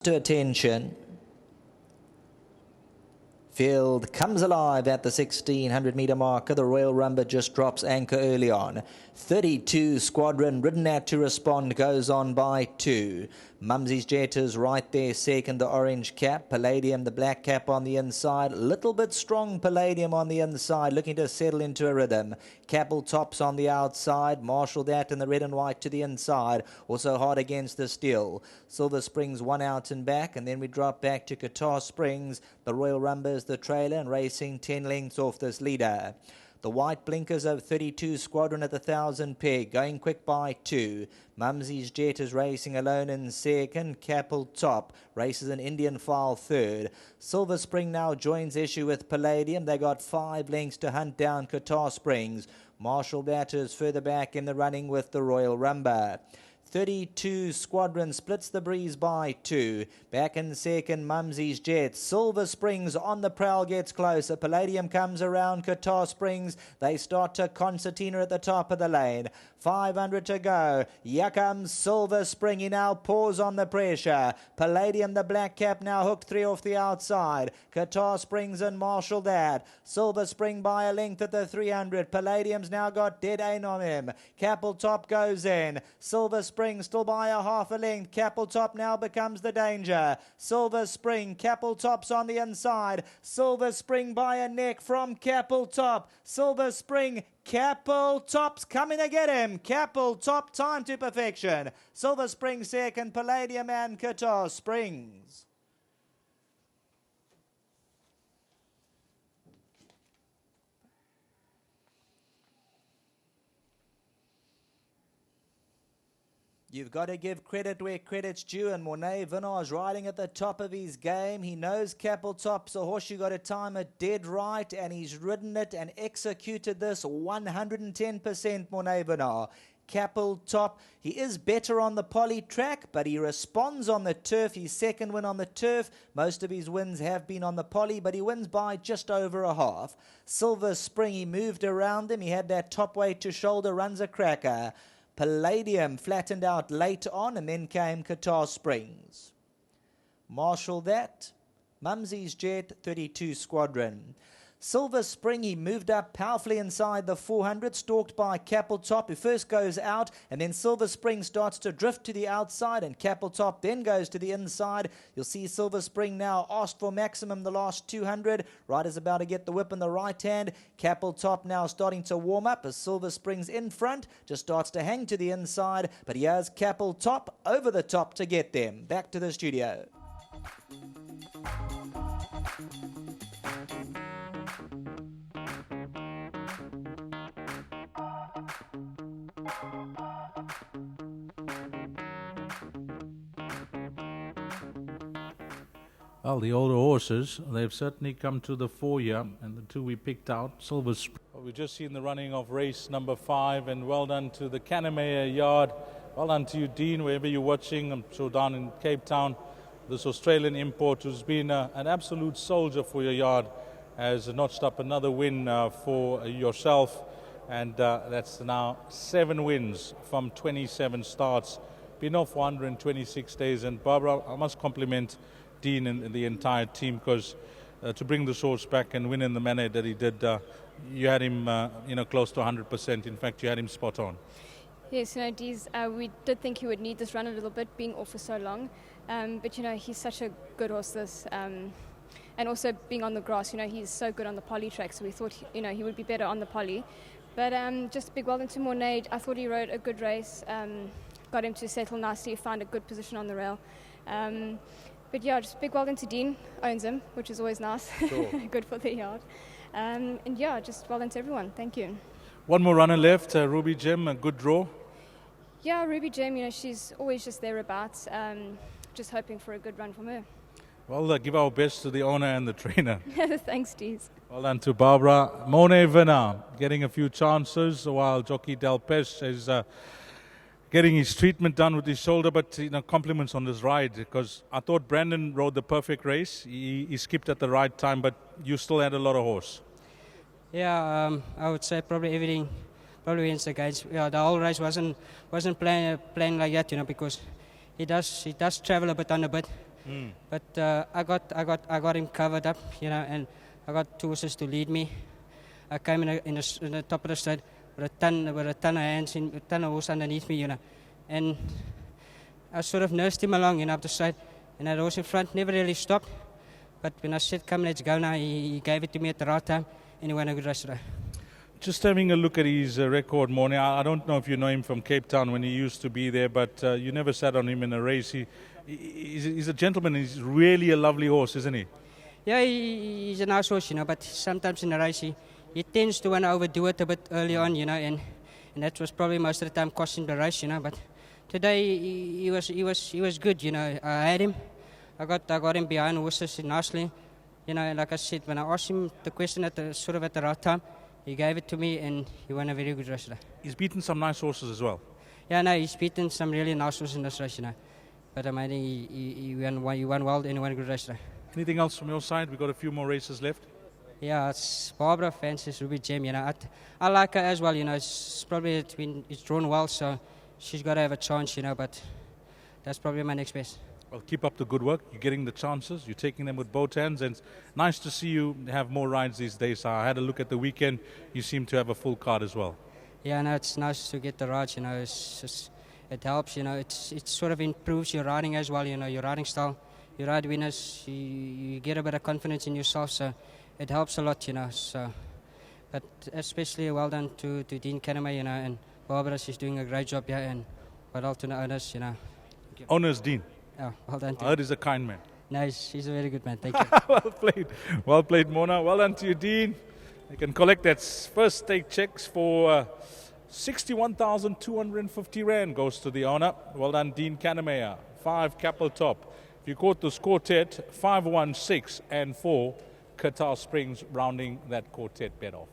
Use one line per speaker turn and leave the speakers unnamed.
To attention. Field comes alive at the 1600 metre marker. The Royal Rumba just drops anchor early on. 32 Squadron ridden out to respond, goes on by 2. Mumsy's Jet is right there second, the orange cap. Palladium, the black cap on the inside. Little bit strong Palladium on the inside, looking to settle into a rhythm. CAPEL tops on the outside. Marshall that in the red and white to the inside. Also hard against the steel. Silver Springs one out and back, and then we drop back to Qatar Springs. The Royal Rumba is the trailer and racing 10 lengths off this leader. The white blinkers of 32 Squadron at the 1,000 peg, going quick by 2. Mumsy's Jet is racing alone in second. CAPEL top, races an Indian file third. Silver Spring now joins issue with Palladium. They got 5 lengths to hunt down Qatar Springs. Marshall Batters further back in the running with the Royal Rumba. 32 Squadron splits the breeze by 2. Back in second, Mumsy's Jet. Silver Springs on the prowl, gets closer. Palladium comes around Qatar Springs. They start to concertina at the top of the lane. 500 to go. Here comes Silver Spring. He now pours on the pressure. Palladium, the black cap, now hooked 3 off the outside. Qatar Springs and Marshall that. Silver Spring by a length at the 300. Palladium's now got dead aim on him. CAPEL top goes in. Silver Spring still by a half a length. CAPEL top now becomes the danger. Silver Spring, CAPEL top's on the inside. Silver Spring by a neck from CAPEL top. Silver Spring, CAPEL top's coming to get him. CAPEL top, time to perfection. Silver Spring second, Palladium and Qatar Springs. You've got to give credit where credit's due, and Mornay Vinar's riding at the top of his game. He knows CAPEL top's a horse you got to time it dead right, and he's ridden it and executed this 110%, Mornay Vinar. CAPEL top, he is better on the poly track, but he responds on the turf. His second win on the turf. Most of his wins have been on the poly, but he wins by just over a half. Silver Spring, he moved around him. He had that top weight to shoulder, runs a cracker. Palladium flattened out late on, and then came Qatar Springs. Marshall that. Mumsy's Jet, 32 Squadron. Silver Spring, he moved up powerfully inside the 400, stalked by CAPEL top, who first goes out, and then Silver Spring starts to drift to the outside, and CAPEL top then goes to the inside. You'll see Silver Spring now asked for maximum the last 200. Rider's about to get the whip in the right hand. CAPEL top now starting to warm up as Silver Spring's in front, just starts to hang to the inside, but he has CAPEL top over the top to get them. Back to the studio.
Well, the older horses, they've certainly come to the fore here, and the 2 we picked out, Silver Spring. We've just seen the running of race number 5, and well done to the Cannemere yard. Well done to you, Dean, wherever you're watching. I'm sure down in Cape Town, this Australian import who's been an absolute soldier for your yard has notched up another win for yourself, and that's now 7 wins from 27 starts. Been off 126 days, and Barbara, I must compliment Dean and the entire team, because to bring the horse back and win in the manner that he did, you had him close to 100%. In fact, you had him spot on.
Yes, Deez, we did think he would need this run a little bit, being off for so long. But, he's such a good horse, this. And also being on the grass, he's so good on the poly track, so we thought, he would be better on the poly. But just a big well done to Mornay. I thought he rode a good race, got him to settle nicely, found a good position on the rail. But yeah, just big well done to Dean, owns him, which is always nice,
Sure.
Good for the yard. And yeah, just well done to everyone, thank you.
One more runner left, Ruby Gem, a good draw.
Yeah, Ruby Gem, she's always just thereabouts, just hoping for a good run from her.
Well, give our best to the owner and the trainer.
Thanks, Deez.
Well done to Barbara. Mornay Vinar getting a few chances, while Jockey Del Pes is getting his treatment done with his shoulder, but compliments on this ride, because I thought Brandon rode the perfect race. He skipped at the right time, but you still had a lot of horse.
Yeah, I would say probably everything probably against the guys. Yeah, the whole race wasn't playing like that, because he does travel a bit on the bit. But I got him covered up, and I got 2 horses to lead me. I came in the top of the straight with a ton of hands, a ton of horse underneath me, and I sort of nursed him along, up the straight, and that horse in front never really stopped. But when I said, "Come, let's go now," he gave it to me at the right time, and he won a good race today.
Just having a look at his record, Morne. I don't know if you know him from Cape Town when he used to be there, but you never sat on him in a race. He's a gentleman. He's really a lovely horse, isn't he?
Yeah, he's a nice horse, but sometimes in a race he tends to want to overdo it a bit early on, and that was probably most of the time costing the race, But today he was good, I had him. I got him behind horses nicely, and like I said, when I asked him the question at the right time, he gave it to me, and he won a very good race today.
He's beaten some nice horses as well.
Yeah, no, he's beaten some really nice horses in this race, But I mean, he won well, and he won a good race today.
Anything else from your side? We've got a few more races left.
Yeah, it's Barbara fancies Ruby Gem, I like her as well, It's probably it's drawn well, so she's got to have a chance, But that's probably my next best.
Well, keep up the good work. You're getting the chances. You're taking them with both hands. And it's nice to see you have more rides these days. I had a look at the weekend. You seem to have a full card as well.
Yeah, no, it's nice to get the rides, it helps, it sort of improves your riding as well, your riding style. You ride winners, you get a bit of confidence in yourself, so it helps a lot, So, but especially well done to Dean Caname, and Barbara, she's doing a great job here, and well done to the owners,
Owners, Dean.
Yeah, well done.
I heard he's a kind man.
No, he's a very good man. Thank you.
Well played, Mona. Well done to you, Dean. You can collect that first stake checks for 61,250 Rand goes to the owner. Well done, Dean Caname. 5 CAPEL top. If you caught this quartet, 5, 1, 6 and 4, Qatar Springs rounding that quartet bet off.